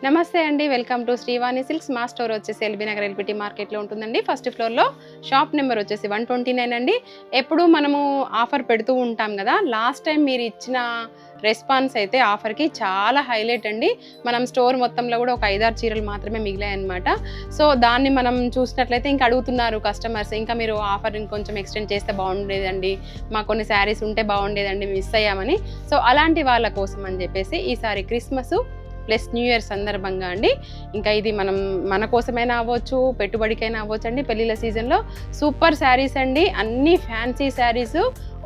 నమస్తే అండి, welcome to Srivani silks. మా స్టోర్ వచ్చేసి ఎల్బీ నగర్ ఎల్బిటి మార్కెట్లో ఉంటుందండి. ఫస్ట్ ఫ్లోర్లో షాప్ నెంబర్ వచ్చేసి 129 అండి. ఎప్పుడు మనము ఆఫర్ పెడుతూ ఉంటాం కదా. లాస్ట్ టైం మీరు ఇచ్చిన రెస్పాన్స్ అయితే ఆఫర్కి చాలా హైలైట్ అండి. మనం స్టోర్ మొత్తంలో కూడా ఒక 5-6 చీరలు మాత్రమే మిగిలాయన్నమాట. సో దాన్ని మనం చూసినట్లయితే ఇంకా అడుగుతున్నారు కస్టమర్స్, ఇంకా మీరు ఆఫర్ ఇంకొంచెం ఎక్స్టెండ్ చేస్తే బాగుండేదండి, మాకు కొన్ని శారీస్ ఉంటే బాగుండేదండి, మిస్ అయ్యామని. సో అలాంటి వాళ్ళ కోసం అని చెప్పేసి ఈసారి క్రిస్మస్ ప్లస్ న్యూ ఇయర్ సందర్భంగా అండి, ఇంకా ఇది మన కోసమైనా అవ్వచ్చు, పెట్టుబడికైనా అవ్వచ్చు అండి. పెళ్ళిళ్ళ సీజన్లో సూపర్ శారీస్ అండి, అన్ని ఫ్యాన్సీ శారీస్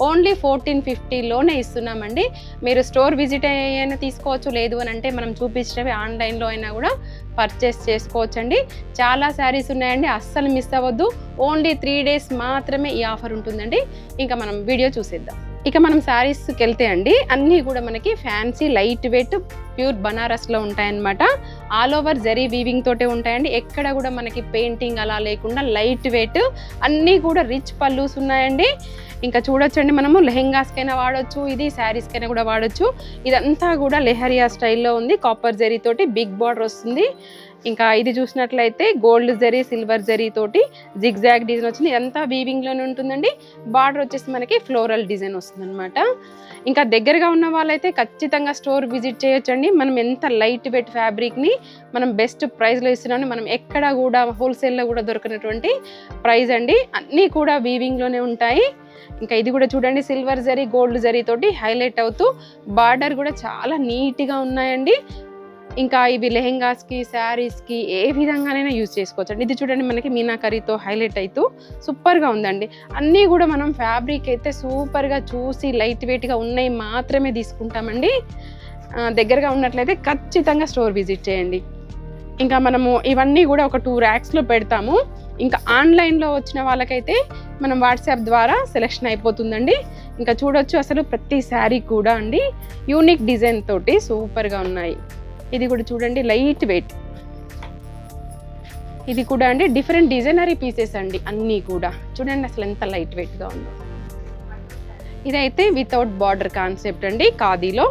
ఓన్లీ 1450లోనే ఇస్తున్నామండి. మీరు స్టోర్ విజిట్ అయినా తీసుకోవచ్చు, లేదు అని అంటే మనం చూపించినవి ఆన్లైన్లో అయినా కూడా పర్చేస్ చేసుకోవచ్చండి. చాలా శారీస్ ఉన్నాయండి, అస్సలు మిస్ అవ్వద్దు. ఓన్లీ 3 days మాత్రమే ఈ ఆఫర్ ఉంటుందండి. ఇంకా మనం వీడియో చూసేద్దాం. ఇక మనం శారీస్కి వెళ్తే అండి, అన్నీ కూడా మనకి ఫ్యాన్సీ లైట్ వెయిట్ ప్యూర్ బనారస్లో ఉంటాయన్నమాట. ఆల్ ఓవర్ జరీ వీవింగ్ తోటే ఉంటాయండి. ఎక్కడ కూడా మనకి పెయింటింగ్ అలా లేకుండా లైట్ వెయిట్, అన్నీ కూడా రిచ్ పల్లూస్ ఉన్నాయండి. ఇంకా చూడొచ్చండి, మనము లెహెంగాస్కైనా వాడచ్చు, ఇది శారీస్కైనా కూడా వాడచ్చు. ఇదంతా కూడా లెహరియా స్టైల్లో ఉంది, కాపర్ జరీ తోటి బిగ్ బార్డర్ వస్తుంది. ఇంకా ఇది చూసినట్లయితే గోల్డ్ జరీ సిల్వర్ జరీ తోటి జిగ్జాగ్ డిజైన్ వచ్చింది. ఇదంతా వీవింగ్లోనే ఉంటుందండి. బార్డర్ వచ్చేసి మనకి ఫ్లోరల్ డిజైన్ వస్తుంది అనమాట. ఇంకా దగ్గరగా ఉన్న వాళ్ళైతే ఖచ్చితంగా స్టోర్ విజిట్ చేయొచ్చండి. మనం ఎంత లైట్ వెయిట్ ఫ్యాబ్రిక్ని మనం బెస్ట్ ప్రైస్లో ఇస్తున్నాం. మనం ఎక్కడ కూడా హోల్సేల్లో కూడా దొరికినటువంటి ప్రైస్ అండి. అన్నీ కూడా వీవింగ్లోనే ఉంటాయి. ఇంకా ఇది కూడా చూడండి, సిల్వర్ జరీ గోల్డ్ జరీ తోటి హైలైట్ అవుతూ బార్డర్ కూడా చాలా నీట్గా ఉన్నాయండి. ఇంకా ఇవి లెహెంగాస్కి శారీస్కి ఏ విధంగానైనా యూజ్ చేసుకోవచ్చు. ఇది చూడండి, మనకి మీనాకరీతో హైలైట్ అవుతూ సూపర్గా ఉందండి. అన్నీ కూడా మనం ఫ్యాబ్రిక్ అయితే సూపర్గా చూసి లైట్ వెయిట్గా ఉన్నాయి మాత్రమే తీసుకుంటామండి. దగ్గరగా ఉన్నట్లయితే ఖచ్చితంగా స్టోర్ విజిట్ చేయండి. ఇంకా మనము ఇవన్నీ కూడా ఒక 2 racks పెడతాము. ఇంకా ఆన్లైన్లో వచ్చిన వాళ్ళకైతే మనం వాట్సాప్ ద్వారా సెలెక్షన్ అయిపోతుందండి. ఇంకా చూడొచ్చు, అసలు ప్రతి శారీ కూడా అండి యూనిక్ డిజైన్ తోటి సూపర్గా ఉన్నాయి. ఇది కూడా చూడండి, లైట్ వెయిట్. ఇది కూడా అండి డిఫరెంట్ డిజైనరీ పీసెస్ అండి, అన్నీ కూడా చూడండి అసలు ఎంత లైట్ వెయిట్గా ఉందో. ఇదైతే వితౌట్ బార్డర్ కాన్సెప్ట్ అండి, ఖాదీలో.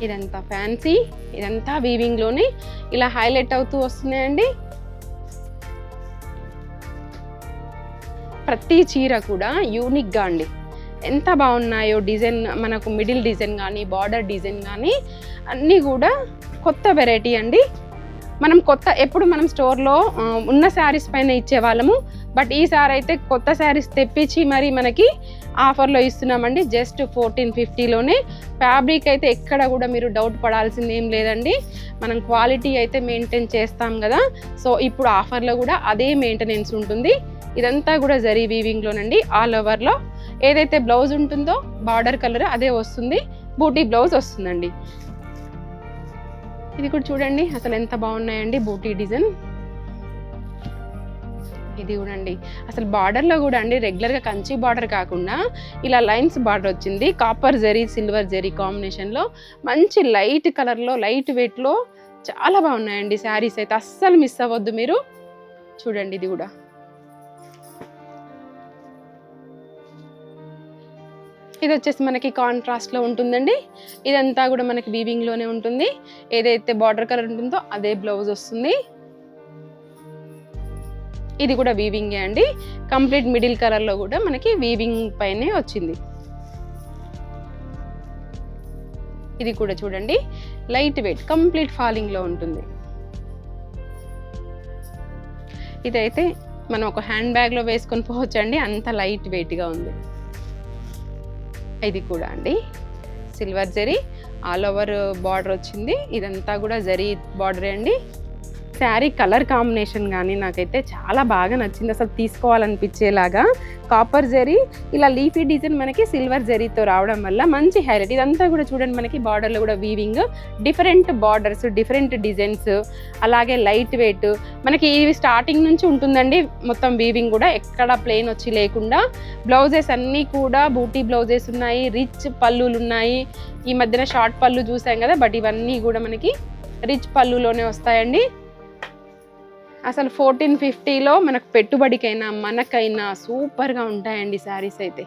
ఇదంతా ఫ్యాన్సీ, ఇదంతా వీవింగ్లోనే ఇలా హైలైట్ అవుతూ వస్తున్నాయండి. ప్రతి చీర కూడా యూనిక్గా అండి, ఎంత బాగున్నాయో డిజైన్. మనకు మిడిల్ డిజైన్ కానీ బార్డర్ డిజైన్ కానీ అన్నీ కూడా కొత్త వెరైటీ అండి. మనం ఎప్పుడు మనం స్టోర్లో ఉన్న శారీస్ పైన ఇచ్చేవాళ్ళము, బట్ ఈసారి అయితే కొత్త శారీస్ తెప్పించి మరి మనకి ఆఫర్లో ఇస్తున్నామండి. జస్ట్ 1450లోనే. ఫ్యాబ్రిక్ అయితే ఎక్కడ కూడా మీరు డౌట్ పడాల్సింది ఏం లేదండి. మనం క్వాలిటీ అయితే మెయింటైన్ చేస్తాం కదా, సో ఇప్పుడు ఆఫర్లో కూడా అదే మెయింటెనెన్స్ ఉంటుంది. ఇదంతా కూడా జరీ వీవింగ్లోనండి. ఆల్ ఓవర్లో ఏదైతే బ్లౌజ్ ఉంటుందో బార్డర్ కలర్ అదే వస్తుంది, బూటీ బ్లౌజ్ వస్తుందండి. ఇది కూడా చూడండి అసలు ఎంత బాగున్నాయండి, బూటీ డిజైన్. ఇది కూడా అండి అసలు బార్డర్లో కూడా అండి రెగ్యులర్గా కంచి బార్డర్ కాకుండా ఇలా లైన్స్ బార్డర్ వచ్చింది. కాపర్ జరీ సిల్వర్ జరీ కాంబినేషన్లో మంచి లైట్ కలర్లో లైట్ వెయిట్లో చాలా బాగున్నాయండి శారీస్ అయితే. అస్సలు మిస్ అవ్వద్దు మీరు. చూడండి ఇది కూడా ఇది వచ్చేసి మనకి కాంట్రాస్ట్లో ఉంటుందండి. ఇదంతా కూడా మనకి వీవింగ్లోనే ఉంటుంది. ఏదైతే బార్డర్ కలర్ ఉంటుందో అదే బ్లౌజ్ వస్తుంది. ఇది కూడా వీవింగే అండి, కంప్లీట్ మిడిల్ కలర్లో కూడా మనకి వీవింగ్ పైనే వచ్చింది. ఇది కూడా చూడండి లైట్ వెయిట్ కంప్లీట్ ఫాలింగ్లో ఉంటుంది. ఇదైతే మనం ఒక హ్యాండ్ బ్యాగ్లో వేసుకొని పోవచ్చండి, అంత లైట్ వెయిట్గా ఉంది. ఇది కూడా అండి silver zari all over border వచ్చింది. ఇదంతా కూడా జరీ బార్డరే అండి. శారీ కలర్ కాంబినేషన్ కానీ నాకైతే చాలా బాగా నచ్చింది, అసలు తీసుకోవాలనిపించేలాగా. కాపర్ జరీ ఇలా లీఫీ డిజైన్ మనకి సిల్వర్ జరీతో రావడం వల్ల మంచి హైలైట్. ఇదంతా కూడా చూడండి మనకి బార్డర్లో కూడా weaving, different borders different designs, అలాగే లైట్ వెయిట్. మనకి ఇవి స్టార్టింగ్ నుంచి ఉంటుందండి మొత్తం వీవింగ్ కూడా, ఎక్కడ ప్లెయిన్ వచ్చి లేకుండా. బ్లౌజెస్ అన్నీ కూడా బూటీ బ్లౌజెస్ ఉన్నాయి, రిచ్ పళ్ళులు ఉన్నాయి. ఈ మధ్యన షార్ట్ పళ్ళు చూసాం కదా, బట్ ఇవన్నీ కూడా మనకి రిచ్ పళ్ళులోనే వస్తాయండి. అసలు 1450లో మనకు పెట్టుబడికైనా మనకైనా సూపర్గా ఉంటాయండి శారీస్ అయితే.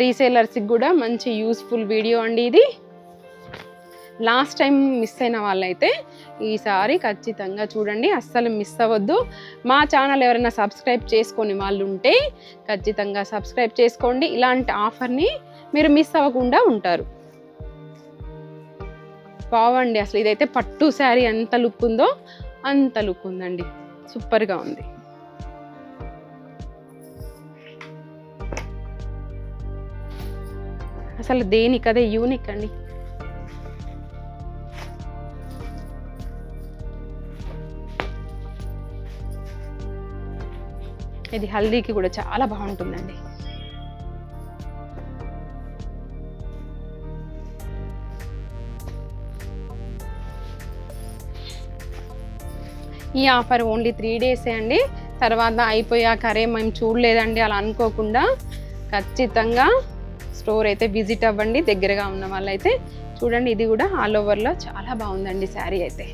రీసేలర్స్కి కూడా మంచి యూస్ఫుల్ వీడియో అండి ఇది. లాస్ట్ టైం మిస్ అయిన వాళ్ళైతే ఈసారి ఖచ్చితంగా చూడండి, అస్సలు మిస్ అవ్వద్దు. మా ఛానల్ ఎవరైనా సబ్స్క్రైబ్ చేసుకొని వాళ్ళు ఉంటే ఖచ్చితంగా సబ్స్క్రైబ్ చేసుకోండి. ఇలాంటి ఆఫర్ని మీరు మిస్ అవ్వకుండా ఉంటారు. బాగుండి, అసలు ఇదైతే పట్టు శారీ ఎంత లుక్ ఉందో అంత లుక్ ఉందండి, సూపర్గా ఉంది. అసలు దేనికదే యూనిక్ అండి. ఇది హల్దీకి కూడా చాలా బాగుంటుందండి. ఈ ఆఫర్ ఓన్లీ 3 డేసే అండి. తర్వాత అయిపోయాక అరే మేము చూడలేదండి అలా అనుకోకుండా ఖచ్చితంగా స్టోర్ అయితే విజిట్ అవ్వండి. దగ్గరగా ఉన్న వాళ్ళైతే చూడండి. ఇది కూడా ఆల్ ఓవర్లో చాలా బాగుందండి శారీ అయితే.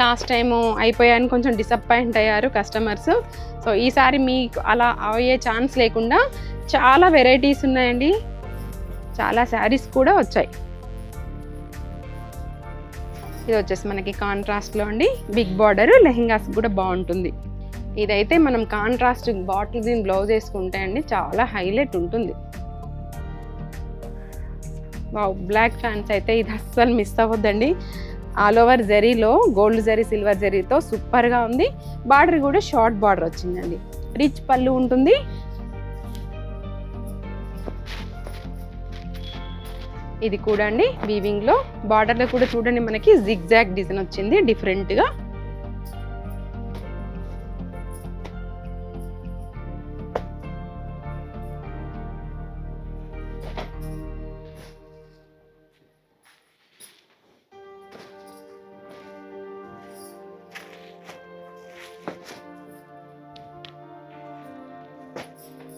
లాస్ట్ టైము అయిపోయాయని కొంచెం డిసప్పాయింట్ అయ్యారు కస్టమర్స్. సో ఈసారి మీకు అలా అయ్యే ఛాన్స్ లేకుండా చాలా వెరైటీస్ ఉన్నాయండి, చాలా శారీస్ కూడా వచ్చాయి. ఇది వచ్చేసి మనకి కాంట్రాస్ట్లో అండి, బిగ్ బార్డర్, లెహెంగాస్ కూడా బాగుంటుంది. ఇదైతే మనం కాంట్రాస్ట్ బాటిల్ గ్రీన్ బ్లౌజ్ వేసుకుంటే అండి చాలా హైలైట్ ఉంటుంది. వావ్, బ్లాక్ ఫ్యాన్స్ అయితే ఇది అస్సలు మిస్ అవ్వద్దండి. ఆల్ ఓవర్ జరీలో గోల్డ్ జరీ, సిల్వర్ జరీతో సూపర్గా ఉంది. బార్డర్ కూడా షార్ట్ బార్డర్ వచ్చిందండి, రిచ్ పళ్ళు ఉంటుంది. ఇది కూడా అండి వీవింగ్లో, బార్డర్లో కూడా చూడండి మనకి జిగ్జాగ్ డిజైన్ వచ్చింది డిఫరెంట్గా.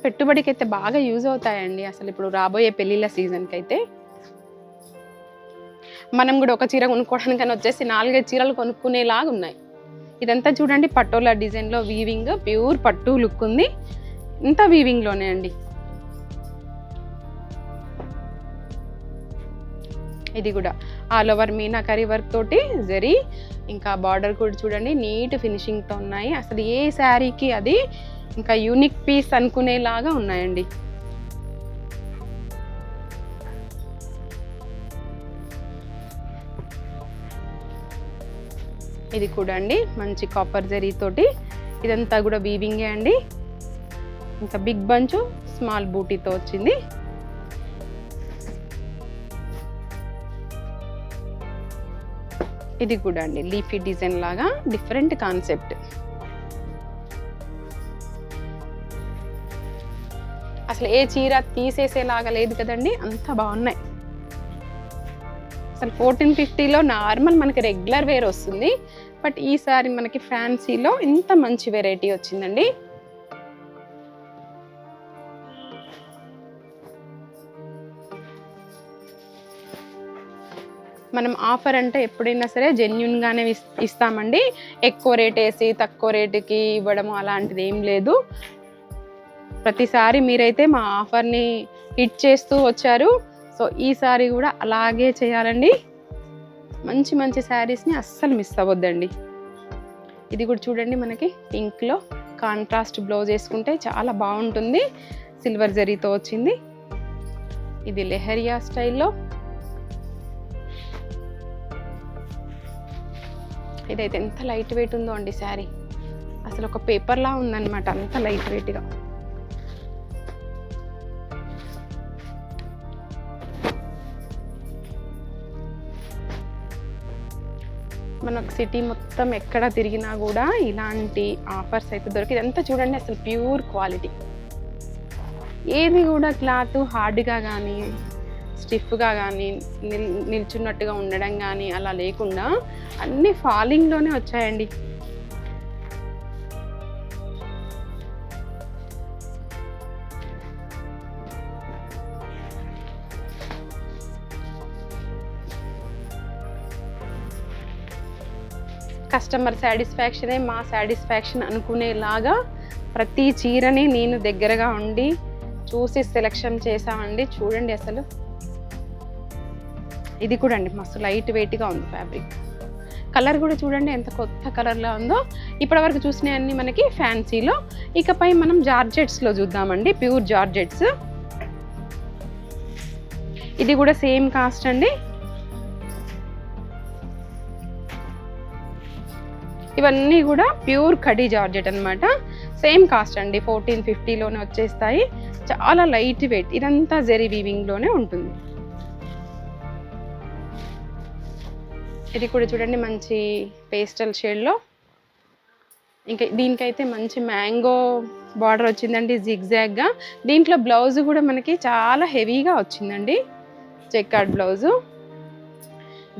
పెట్టుబడికి అయితే బాగా యూజ్ అవుతాయండి అసలు ఇప్పుడు రాబోయే పెళ్ళిళ్ళ సీజన్కి అయితే. మనం కూడా ఒక చీర కొనుక్కోవడానికని వచ్చేసి 4-5 చీరలు కొనుక్కునేలాగా ఉన్నాయి. ఇదంతా చూడండి పటోలా డిజైన్లో వీవింగ్, ప్యూర్ పట్టు లుక్ ఉంది. ఇంత వీవింగ్లోనే అండి. ఇది కూడా ఆల్ ఓవర్ మీనాకరీ వర్క్ తోటి జరీ, ఇంకా బార్డర్ కూడా చూడండి నీట్ ఫినిషింగ్తో ఉన్నాయి. అసలు ఏ శారీకి అది ఇంకా యూనిక్ పీస్ అనుకునేలాగా ఉన్నాయండి. ఇది కూడా అండి మంచి కాపర్ జరీ తోటి, ఇదంతా కూడా వీవింగే అండి. ఇంకా బిగ్ బంచ్ స్మాల్ బూటీతో వచ్చింది. ఇది కూడా అండి లీఫీ డిజైన్ లాగా డిఫరెంట్ కాన్సెప్ట్. అసలు ఏ చీర తీసేసేలాగా లేదు కదండి, అంత బాగున్నాయి. అసలు 1450లో నార్మల్ మనకి రెగ్యులర్ వేర్ వస్తుంది, బట్ ఈసారి మనకి ఫ్యాన్సీలో ఇంత మంచి వెరైటీ వచ్చిందండి. మనం ఆఫర్ అంటే ఎప్పుడైనా సరే జెన్యున్గానే ఇస్తామండి. ఎక్కువ రేట్ వేసి తక్కువ రేటుకి ఇవ్వడము అలాంటిది ఏం లేదు. ప్రతిసారి మీరైతే మా ఆఫర్ని హిట్ చేస్తూ వచ్చారు. సో ఈసారి కూడా అలాగే చేయాలండి. మంచి మంచి శారీస్ని అస్సలు మిస్ అవ్వద్దండి. ఇది కూడా చూడండి మనకి పింక్లో కాంట్రాస్ట్ బ్లౌజ్ వేసుకుంటే చాలా బాగుంటుంది. సిల్వర్ జరీతో వచ్చింది. ఇది లెహరియా స్టైల్లో. ఇదైతే ఎంత లైట్ వెయిట్ ఉందో అండి శారీ, అసలు ఒక పేపర్లా ఉందన్నమాట, అంత లైట్ వెయిట్గా. మనకు సిటీ మొత్తం ఎక్కడ తిరిగినా కూడా ఇలాంటి ఆఫర్స్ అయితే దొరికి. ఇదంతా చూడండి అసలు ప్యూర్ క్వాలిటీ, ఏది కూడా క్లాత్ హార్డ్గా కానీ స్టిఫ్గా కానీ నిల్చున్నట్టుగా ఉండడం కానీ అలా లేకుండా అన్నీ ఫాలింగ్లోనే వచ్చాయండి. కస్టమర్ సాటిస్ఫాక్షనే మా సాటిస్ఫాక్షన్ అనుకునేలాగా ప్రతి చీరని నేను దగ్గరగా ఉండి చూసి సెలెక్షన్ చేసామండి. చూడండి అసలు ఇది కూడా అండి మస్తు లైట్ వెయిట్గా ఉంది ఫ్యాబ్రిక్. కలర్ కూడా చూడండి ఎంత కొత్త కలర్లో ఉందో. ఇప్పటివరకు చూసినవన్నీ మనకి ఫ్యాన్సీలో. ఇకపై మనం జార్జెట్స్లో చూద్దామండి, ప్యూర్ జార్జెట్స్. ఇది కూడా సేమ్ కాస్ట్ అండి. ఇవన్నీ కూడా ప్యూర్ కడీ జార్జెట్ అనమాట. సేమ్ కాస్ట్ అండి, 1450లోనే వచ్చేస్తాయి. చాలా లైట్ వెయిట్, ఇదంతా జెరీ వీవింగ్లోనే ఉంటుంది. ఇది కూడా చూడండి మంచి పేస్టల్ షేడ్లో. ఇంకా దీనికైతే మంచి మ్యాంగో బార్డర్ వచ్చిందండి జిగ్జాగ్గా. దీంట్లో బ్లౌజ్ కూడా మనకి చాలా హెవీగా వచ్చిందండి, చెక్కార్డ్ బ్లౌజు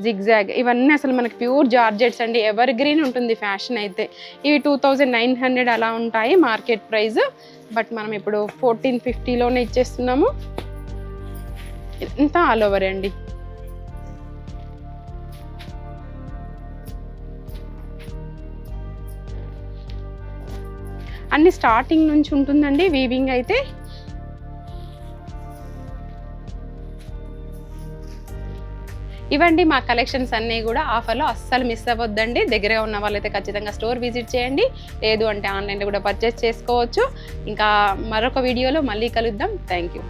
జిగ్జాగ్. ఇవన్నీ అసలు మనకి ప్యూర్ జార్జెట్స్ అండి, ఎవర్ గ్రీన్ ఉంటుంది ఫ్యాషన్ అయితే. ఇవి 2900 అలా ఉంటాయి మార్కెట్ ప్రైస్, బట్ మనం ఇప్పుడు 1450లోనే ఇచ్చేస్తున్నాము. ఇంత ఆల్ ఓవర్ అండి. అన్ని స్టార్టింగ్ నుంచి ఉంటుందండి వీవింగ్ అయితే. ఇవండి మా కలెక్షన్స్ అన్నీ కూడా ఆఫర్లో, అస్సలు మిస్ అవ్వద్దండి. దగ్గరగా ఉన్న వాళ్ళైతే ఖచ్చితంగా స్టోర్ విజిట్ చేయండి, లేదు అంటే ఆన్లైన్లో కూడా పర్చేస్ చేసుకోవచ్చు. ఇంకా మరొక వీడియోలో మళ్ళీ కలుద్దాం. Thank you.